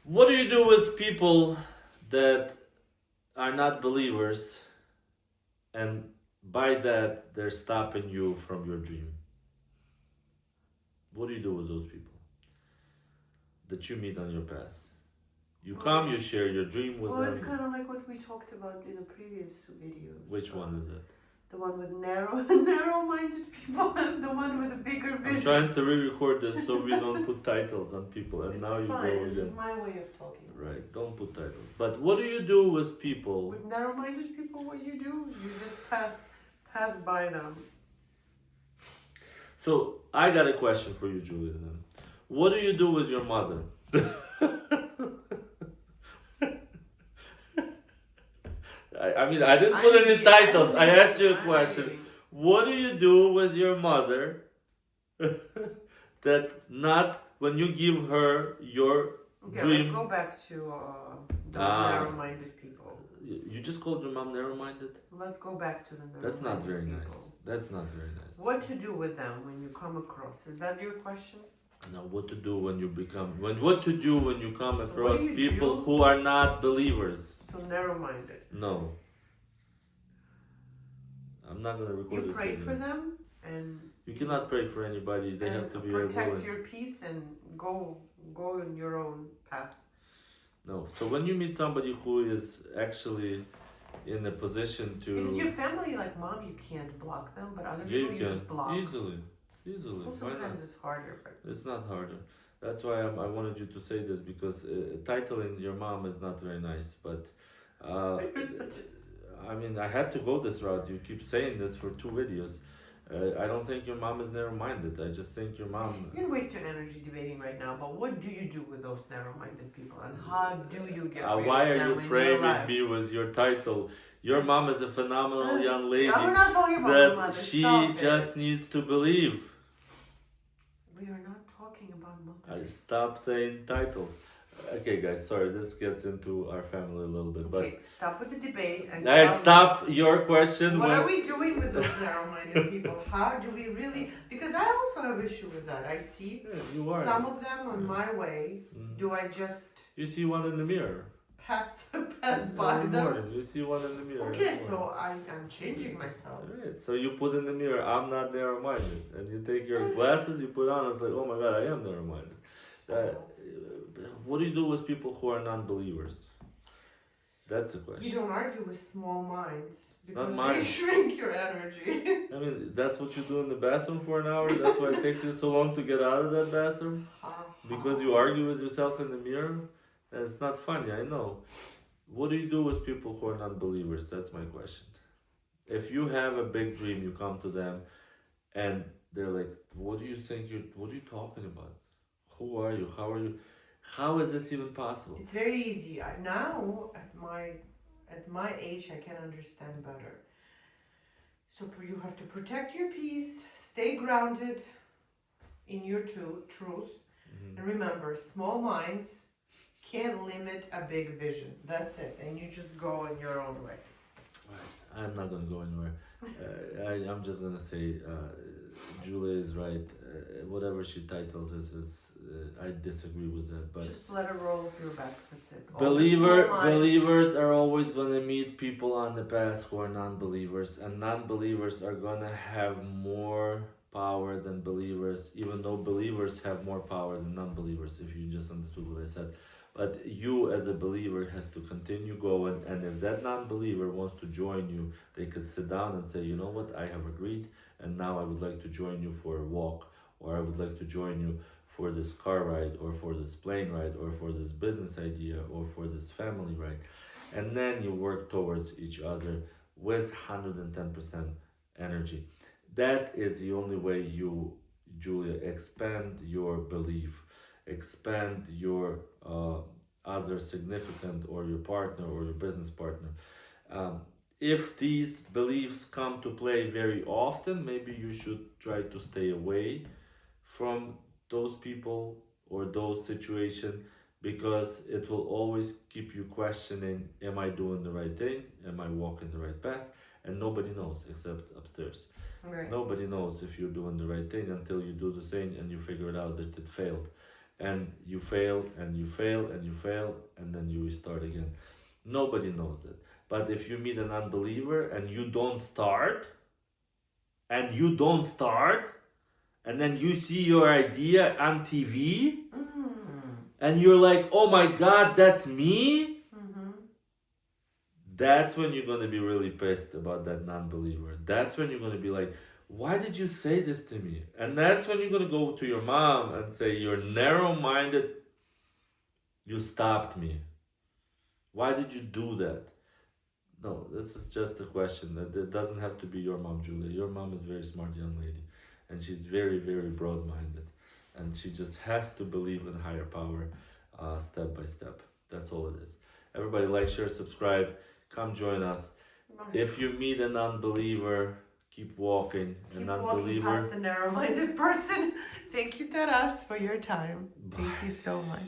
What do you do with people that are not believers and by that they're stopping you from your dream? What do you do with those people that you meet on your path? You come, you share your dream with Well, them. it's kind of like what we talked about in the previous videos. Which one is it? The one with narrow-minded people and the one with a bigger vision. I'm trying to re-record this so we don't put titles on people, and It's now you fine. go This again. is my way of talking. Right, don't put titles. But what do you do with people? With narrow-minded people, what you do, you just pass by them. So I got a question for you, Julia. Then, what do you do with your mother? I mean, I didn't put any titles. I asked you a question. What do you do with your mother that not when you give her your dream? Let's go back to those narrow-minded people. You just called your mom narrow-minded? Let's go back to the narrow-minded That's not very people. nice. That's not very nice. What to do with them when you come across? Is that your question? No, what to do when you become what to do when you come So across what do you people do? who are not believers? So narrow-minded. No. I'm not gonna record You this. pray video. for them and You cannot pray for anybody. They have to be protect willing. your peace and go in your own path. No. So when you meet somebody who is actually in a position to, If it's your family, like mom, you can't block them, but other yeah, people you you just can block. easily. Well, Why not? sometimes it's harder, but It's not harder. That's why I wanted you to say this because titling your mom is not very nice. But you're such I mean, I had to go this route. You keep saying this for 2 videos. I don't think your mom is narrow-minded. I just think your mom. You can waste your energy debating right now, but what do you do with those narrow-minded people, and how do you get rid Why of are them you in your framing life? me with your title? Your mom is a phenomenal young lady No, we're not talking about the that mother. she Stop just it. needs to believe. We are not talking about I mothers. stop saying titles. Okay, guys, sorry, this gets into our family a little bit, Okay, stop with the debate and but I tell me, stop your question what when are we doing with those narrow-minded people? How do we really? Because I also have issue with that. I see yeah, you are. some of them on my way. Mhm. Do I just You see one in the mirror. pass by Every them? morning, you see one in the mirror. Okay, every so morning. I'm changing myself. Right. So you put in the mirror, I'm not narrow-minded, and you take your glasses, you put on, it's like, oh my god, I am narrow-minded. What do you do with people who are non-believers? That's a question. You don't argue with small minds It's not because mine. they shrink your energy. I mean, that's what you do in the bathroom for an hour? That's why it takes you so long to get out of that bathroom? Because you argue with yourself in the mirror? And it's not funny, I know. What do you do with people who are non-believers? That's my question. If you have a big dream, you come to them and they're like, what do you think what are you talking about? Who are you? How are you? How is this even possible? It's very easy. Now at my age, I can understand better. So you have to protect your peace, stay grounded in your truth, and remember, small minds can't limit a big vision. That's it, and you just go in your own way. I'm not gonna go anywhere. I'm just gonna say, Julia is right. Whatever she titles is I disagree with that. But just let her roll off your back. That's it. All the small minds- believers are always gonna meet people on the path who are non-believers, and non-believers are gonna have more power than believers, even though believers have more power than non-believers. If you just understood what I said. But you as a believer has to continue going, and if that non-believer wants to join you, they could sit down and say, you know what, I have agreed, and now I would like to join you for a walk, or I would like to join you for this car ride, or for this plane ride, or for this business idea, or for this family ride. And then you work towards each other with 110% energy. That is the only way you, Julia, expand your belief, expand your other significant or your partner or your business partner. If these beliefs come to play very often, maybe you should try to stay away from those people or those situations, because it will always keep you questioning, am I doing the right thing? Am I walking the right path? And nobody knows except upstairs. Right. Nobody knows if you're doing the right thing until you do the thing and you figure it out that it failed. and you fail and you fail and you fail and then you restart again. Nobody knows it. But if you meet an unbeliever and you don't start, and you don't start, and then you see your idea on TV, and you're like, oh my god, that's me, that's when you're gonna be really pissed about that non-believer. That's when you're gonna be like, why did you say this to me? And that's when you're gonna go to your mom and say, you're narrow-minded, you stopped me. Why did you do that? No, this is just a question. It doesn't have to be your mom, Julia. Your mom is a very smart young lady, and she's very, very broad-minded, and she just has to believe in higher power, step by step. That's all it is. Everybody, like, share, subscribe. Come join us. If you meet an unbeliever, keep walking. Keep walking past the narrow-minded person. Thank you, Taras, for your time. Bye. Thank you so much.